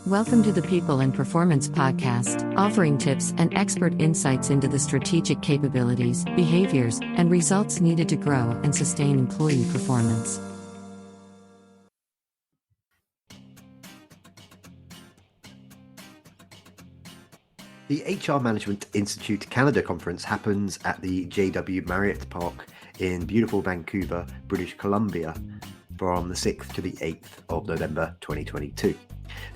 Welcome to the People and Performance Podcast, offering tips and expert insights into the strategic capabilities, behaviors, and results needed to grow and sustain employee performance. The HR Management Institute Canada Conference happens at the JW Marriott Park in beautiful Vancouver, British Columbia, from the 6th to the 8th of November 2022.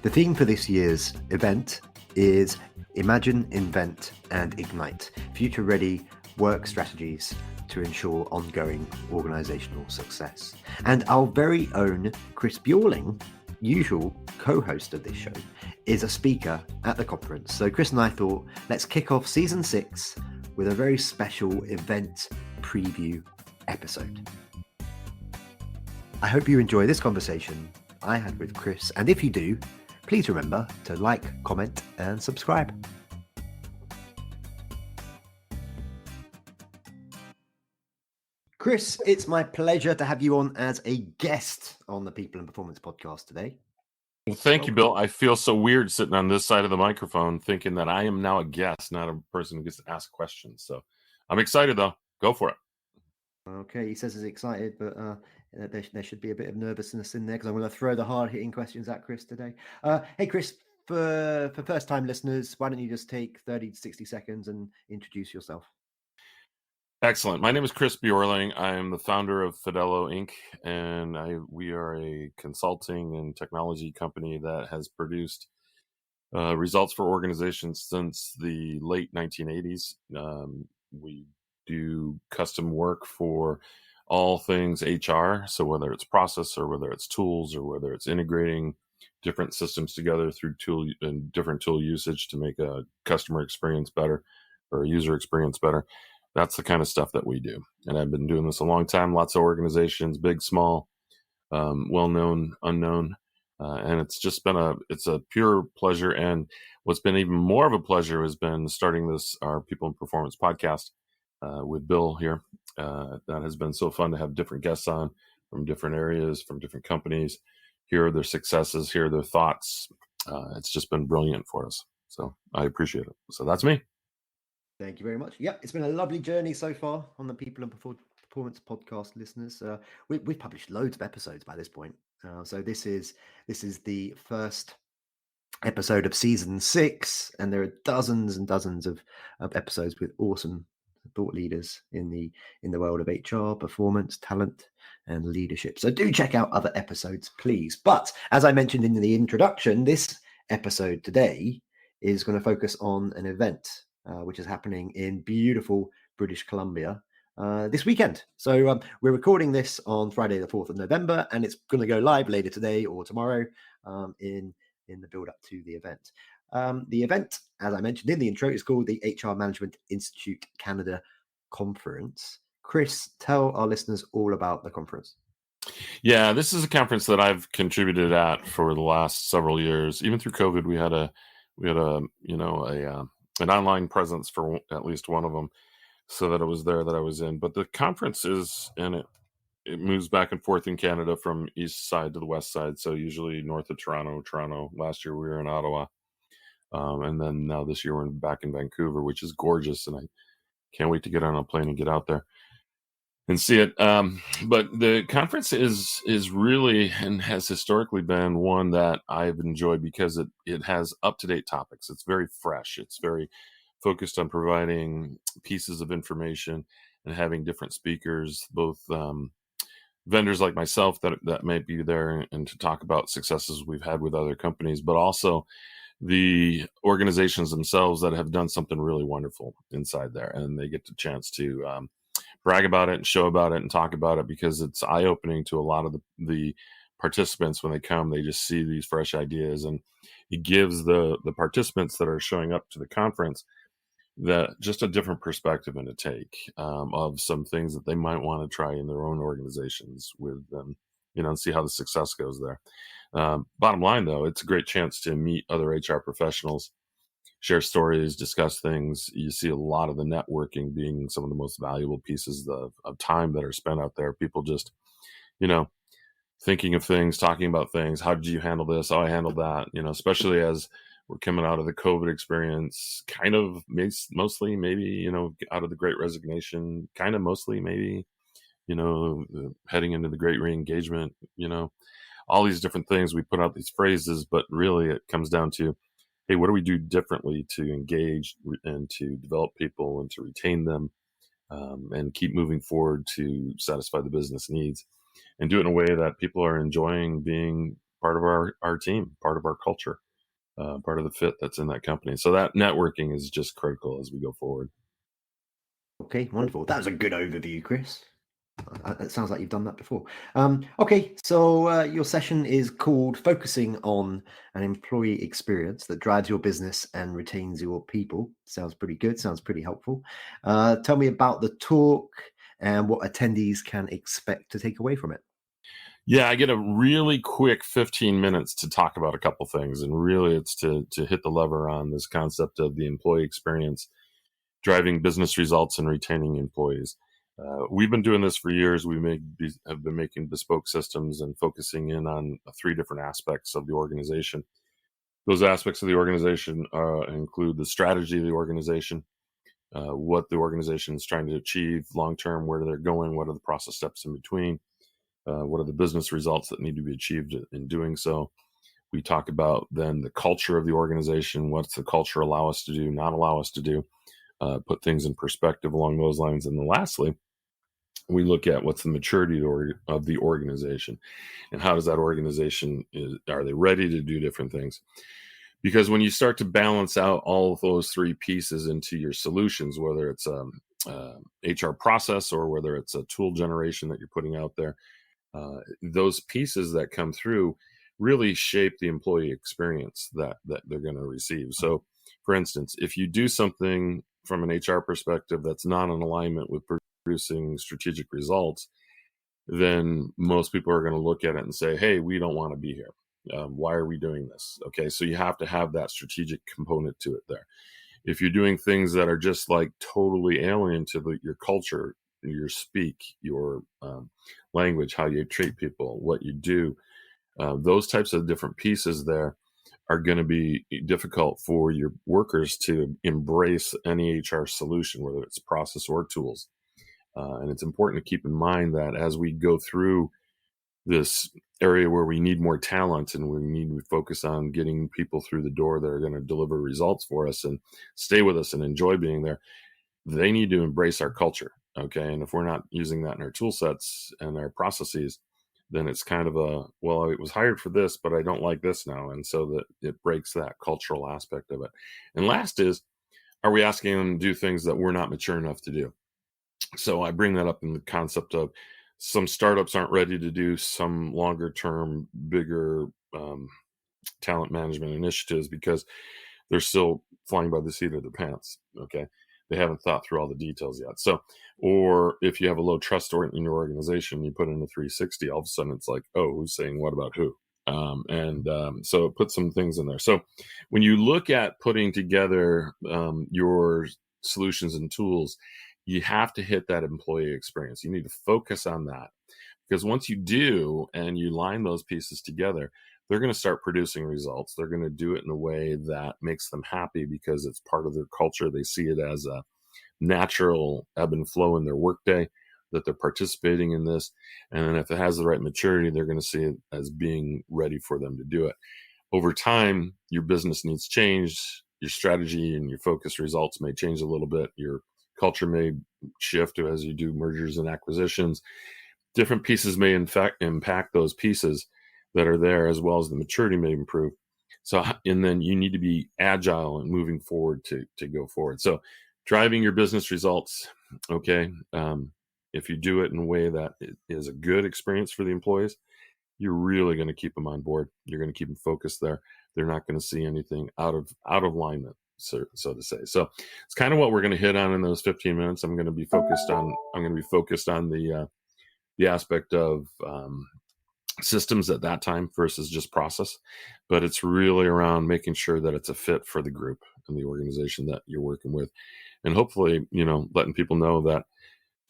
The theme for this year's event is Imagine, Invent and Ignite, future-ready work strategies to ensure ongoing organisational success. And our very own Chris Bjorling, usual co-host of this show, is a speaker at the conference. So Chris and I thought, let's kick off season 6 with a very special event preview episode. I hope you enjoy this conversation I had with Chris, and if you do, please remember to like, comment, and subscribe. Chris, it's my pleasure to have you on as a guest on the People and Performance podcast today. Well, thank you, Bill. I feel so weird sitting on this side of the microphone thinking that I am now a guest, not a person who gets to ask questions. So I'm excited, though. Go for it. Okay, he says he's excited, but there should be a bit of nervousness in there because I'm going to throw the hard-hitting questions at Chris today. Hey, Chris, for first-time listeners, why don't you just take 30 to 60 seconds and introduce yourself? Excellent. My name is Chris Bjorling. I am the founder of Fidello Inc., and we are a consulting and technology company that has produced results for organizations since the late 1980s. We do custom work for all things HR. So whether it's process or whether it's tools or whether it's integrating different systems together through tool and different tool usage to make a customer experience better or a user experience better. That's the kind of stuff that we do. And I've been doing this a long time, lots of organizations, big, small, well-known, unknown. And it's just been it's a pure pleasure. And what's been even more of a pleasure has been starting our People and Performance podcast with Bill here. That has been so fun to have different guests on from different areas, from different companies, hear their successes, hear their thoughts. It's just been brilliant for us. So I appreciate it. So that's me. Thank you very much. Yeah, it's been a lovely journey so far on the People and Performance podcast, listeners. We've published loads of episodes by this point. So this is the first episode of season 6, and there are dozens and dozens of episodes with awesome thought leaders in the world of HR, performance, talent, and leadership. So do check out other episodes, please. But as I mentioned in the introduction, this episode today is going to focus on an event which is happening in beautiful British Columbia this weekend. So we're recording this on Friday, the 4th of November, and it's going to go live later today or tomorrow in the build up to the event. The event, as I mentioned in the intro, is called the HR Management Institute Canada Conference. Chris, tell our listeners all about the conference. Yeah, this is a conference that I've contributed at for the last several years. Even through COVID, we had an online presence for at least one of them, so that it was there that I was in. But the conference it moves back and forth in Canada from east side to the west side. So usually north of Toronto. Last year we were in Ottawa. And then now this year we're back in Vancouver, which is gorgeous. And I can't wait to get on a plane and get out there and see it. But the conference is really and has historically been one that I've enjoyed because it has up-to-date topics. It's very fresh. It's very focused on providing pieces of information and having different speakers, both vendors like myself that might be there and to talk about successes we've had with other companies, but also the organizations themselves that have done something really wonderful inside there. And they get the chance to brag about it and show about it and talk about it, because it's eye-opening to a lot of the participants. When they come, they just see these fresh ideas, and it gives the participants that are showing up to the conference that just a different perspective and a take of some things that they might want to try in their own organizations with them, and see how the success goes there. Bottom line, though, it's a great chance to meet other HR professionals, share stories, discuss things. You see a lot of the networking being some of the most valuable pieces of time that are spent out there. People just, thinking of things, talking about things. How did you handle this? Oh, I handled that. Especially as we're coming out of the COVID experience, kind of mostly maybe, out of the Great Resignation, kind of mostly maybe, heading into the Great Reengagement, all these different things. We put out these phrases, but really it comes down to, hey, what do we do differently to engage and to develop people and to retain them, and keep moving forward to satisfy the business needs, and do it in a way that people are enjoying being part of our team, part of our culture, part of the fit that's in that company. So that networking is just critical as we go forward. Okay, wonderful. That was a good overview, Chris. It sounds like you've done that before. Okay, so your session is called Focusing on an Employee Experience that Drives Your Business and Retains Your People. Sounds pretty good, sounds pretty helpful. Tell me about the talk and what attendees can expect to take away from it. Yeah, I get a really quick 15 minutes to talk about a couple things, and really it's to hit the lever on this concept of the employee experience, driving business results and retaining employees. We've been doing this for years. We have been making bespoke systems and focusing in on 3 different aspects of the organization. Those aspects of the organization include the strategy of the organization, what the organization is trying to achieve long term, where they're going, what are the process steps in between, what are the business results that need to be achieved in doing so. We talk about then the culture of the organization. What's the culture allow us to do, not allow us to do, put things in perspective along those lines. And then lastly, we look at what's the maturity of the organization, and how does that organization, are they ready to do different things? Because when you start to balance out all of those 3 pieces into your solutions, whether it's HR process or whether it's a tool generation that you're putting out there, those pieces that come through really shape the employee experience that they're going to receive. So, for instance, if you do something from an HR perspective that's not in alignment with producing strategic results, then most people are going to look at it and say, hey, we don't want to be here. Why are we doing this? Okay, so you have to have that strategic component to it there. If you're doing things that are just like totally alien to your culture, your speak, your language, how you treat people, what you do, those types of different pieces there are going to be difficult for your workers to embrace any HR solution, whether it's process or tools. And it's important to keep in mind that as we go through this area where we need more talent and we need to focus on getting people through the door that are going to deliver results for us and stay with us and enjoy being there, they need to embrace our culture. Okay. And if we're not using that in our tool sets and our processes, then it's kind of well, I was hired for this, but I don't like this now. And so that it breaks that cultural aspect of it. And last is, are we asking them to do things that we're not mature enough to do? So I bring that up in the concept of some startups aren't ready to do some longer term, bigger talent management initiatives because they're still flying by the seat of their pants. Okay. They haven't thought through all the details yet. So, or if you have a low trust in your organization, you put in a 360, all of a sudden it's like, oh, who's saying what about who? So put some things in there. So when you look at putting together your solutions and tools, you have to hit that employee experience. You need to focus on that, because once you do and you line those pieces together, they're going to start producing results. They're going to do it in a way that makes them happy because it's part of their culture. They see it as a natural ebb and flow in their workday, that they're participating in this. And then if it has the right maturity, they're going to see it as being ready for them to do it. Over time, your business needs change. Your strategy and your focus results may change a little bit. Your culture may shift as you do mergers and acquisitions. Different pieces may in fact impact those pieces that are there, as well as the maturity may improve. So, and then you need to be agile and moving forward to go forward. So driving your business results, okay. If you do it in a way that is a good experience for the employees, you're really going to keep them on board. You're going to keep them focused there. They're not going to see anything out of alignment, so to say. So it's kind of what we're going to hit on in those 15 minutes. I'm going to be focused on the aspect of systems at that time versus just process, but it's really around making sure that it's a fit for the group and the organization that you're working with, and hopefully, letting people know that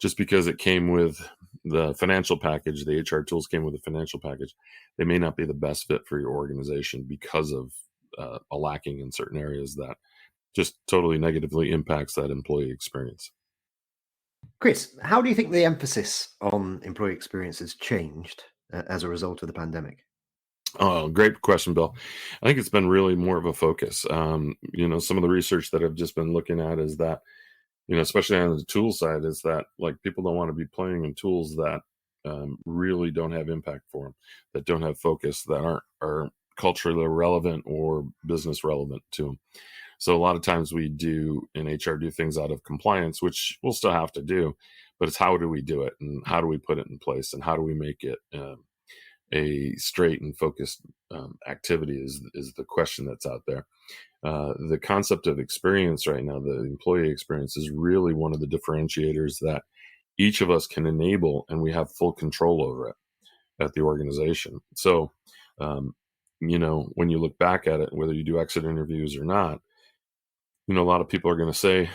just because it came with the financial package, the HR tools came with a financial package, they may not be the best fit for your organization because of a lacking in certain areas that just totally negatively impacts that employee experience. Chris, how do you think the emphasis on employee experience has changed as a result of the pandemic? Oh, great question, Bill. I think it's been really more of a focus. Some of the research that I've just been looking at is that, especially on the tool side, is that like people don't want to be playing in tools that really don't have impact for them, that don't have focus, that are culturally relevant or business relevant to them. So a lot of times we do in HR do things out of compliance, which we'll still have to do, but it's how do we do it and how do we put it in place and how do we make it a straight and focused activity is the question that's out there. The concept of experience right now, the employee experience, is really one of the differentiators that each of us can enable, and we have full control over it at the organization. So, when you look back at it, whether you do exit interviews or not, a lot of people are going to say,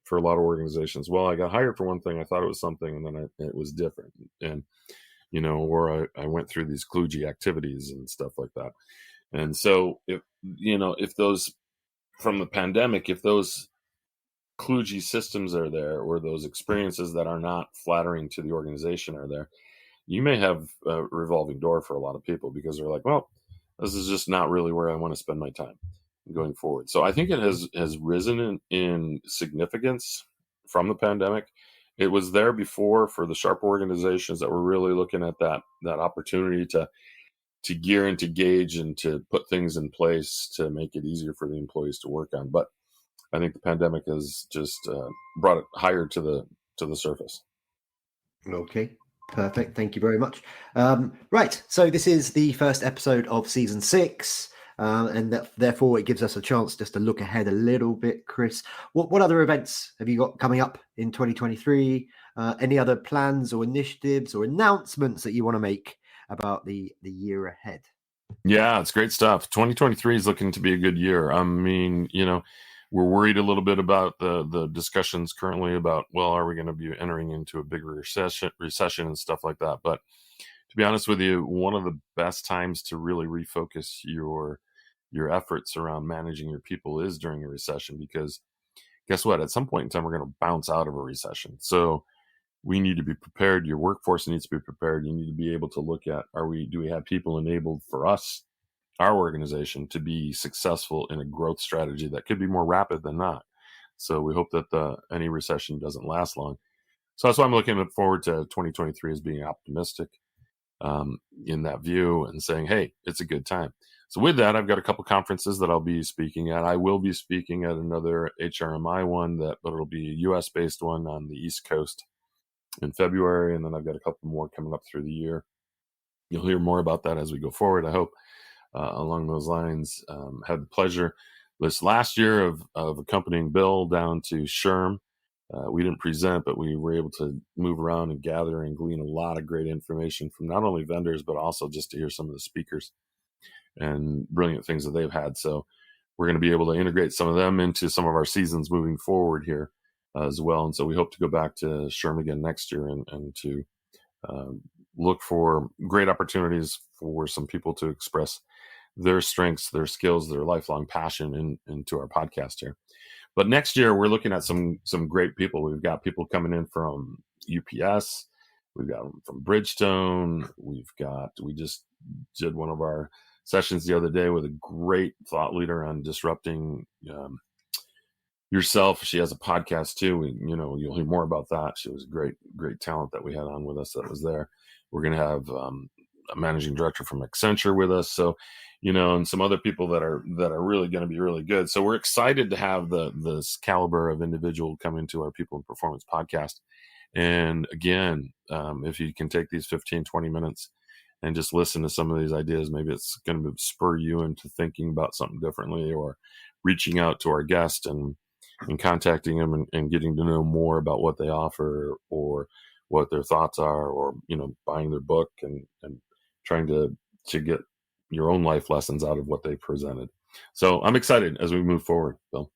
for a lot of organizations, well, I got hired for one thing, I thought it was something, and then it was different. And or I went through these kludgy activities and stuff like that. And so if those from the pandemic, if those kludgy systems are there, or those experiences that are not flattering to the organization are there, you may have a revolving door for a lot of people because they're like, well, this is just not really where I want to spend my time going forward. So I think it has risen in significance from the pandemic. It was there before for the sharp organizations that were really looking at that opportunity to gear and to gauge and to put things in place to make it easier for the employees to work on. But I think the pandemic has just brought it higher to the surface. Okay, perfect. Thank you very much. Right, so this is the first episode of season 6. And therefore it gives us a chance just to look ahead a little bit. Chris, what other events have you got coming up in 2023? Any other plans or initiatives or announcements that you want to make about the year ahead? Yeah, it's great stuff. 2023 is looking to be a good year. I mean, we're worried a little bit about the discussions currently about, well, are we going to be entering into a bigger recession and stuff like that? But to be honest with you, one of the best times to really refocus your efforts around managing your people is during a recession, because guess what? At some point in time, we're going to bounce out of a recession. So we need to be prepared. Your workforce needs to be prepared. You need to be able to look at, do we have people enabled for us, our organization, to be successful in a growth strategy that could be more rapid than not. So we hope that any recession doesn't last long. So that's why I'm looking forward to 2023 as being optimistic in that view and saying, hey, it's a good time. So with that, I've got a couple conferences that I'll be speaking at. I will be speaking at another HRMI one, but it'll be a US-based one on the East Coast in February. And then I've got a couple more coming up through the year. You'll hear more about that as we go forward, I hope, along those lines. Had the pleasure this last year of accompanying Bill down to SHRM. We didn't present, but we were able to move around and gather and glean a lot of great information from not only vendors, but also just to hear some of the speakers and brilliant things that they've had. So we're going to be able to integrate some of them into some of our seasons moving forward here as well. And so we hope to go back to SHRM again next year and to look for great opportunities for some people to express their strengths, their skills, their lifelong passion into our podcast here. But next year, we're looking at some great people. We've got people coming in from UPS. We've got them from Bridgestone. We just did one of our sessions the other day with a great thought leader on disrupting yourself. She has a podcast too. You'll hear more about that. She was a great talent that we had on with us that was there. We're going to have a managing director from Accenture with us. So, and some other people that are really going to be really good. So we're excited to have this caliber of individual come into our People and Performance podcast. And again, if you can take these 15, 20 minutes and just listen to some of these ideas, maybe it's going to spur you into thinking about something differently, or reaching out to our guest and contacting them and getting to know more about what they offer or what their thoughts are, or, buying their book and trying to get your own life lessons out of what they presented. So I'm excited as we move forward, Bill.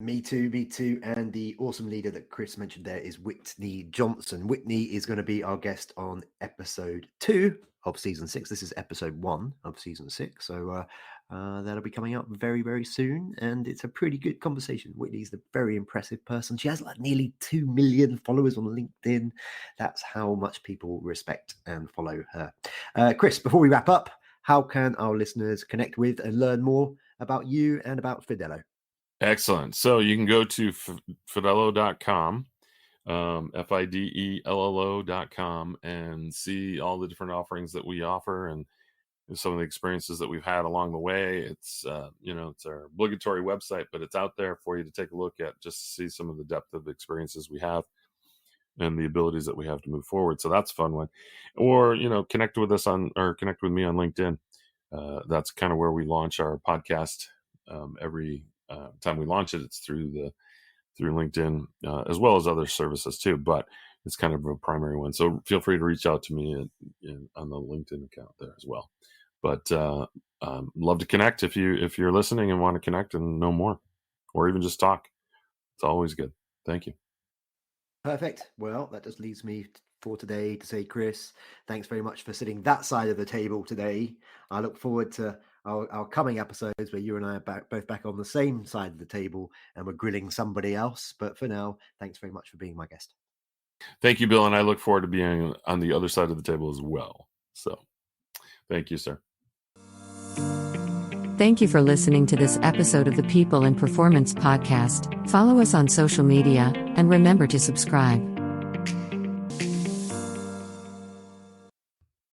Me too, me too. And the awesome leader that Chris mentioned there is Whitney Johnson. Whitney is going to be our guest on episode 2 of season 6. This is episode 1 of season 6. So that'll be coming up very, very soon. And it's a pretty good conversation. Whitney's a very impressive person. She has like nearly 2 million followers on LinkedIn. That's how much people respect and follow her. Chris, before we wrap up, how can our listeners connect with and learn more about you and about Fidelo? Excellent. So you can go to fidelo.com, FIDELLO.com, and see all the different offerings that we offer and some of the experiences that we've had along the way. It's, it's our obligatory website, but it's out there for you to take a look at, just to see some of the depth of experiences we have and the abilities that we have to move forward. So that's a fun one. Or, connect with me on LinkedIn. That's kind of where we launch our podcast. Every time we launch it, it's through LinkedIn, as well as other services too, but it's kind of a primary one. So feel free to reach out to me on the LinkedIn account there as well. But love to connect if you're listening and want to connect and know more, or even just talk. It's always good. Thank you. Perfect. Well, that just leaves me for today to say, Chris, thanks very much for sitting that side of the table today. I look forward to our coming episodes where you and I are both back on the same side of the table and we're grilling somebody else. But for now, thanks very much for being my guest. Thank you, Bill. And I look forward to being on the other side of the table as well. So thank you, sir. Thank you for listening to this episode of the People and Performance Podcast. Follow us on social media and remember to subscribe.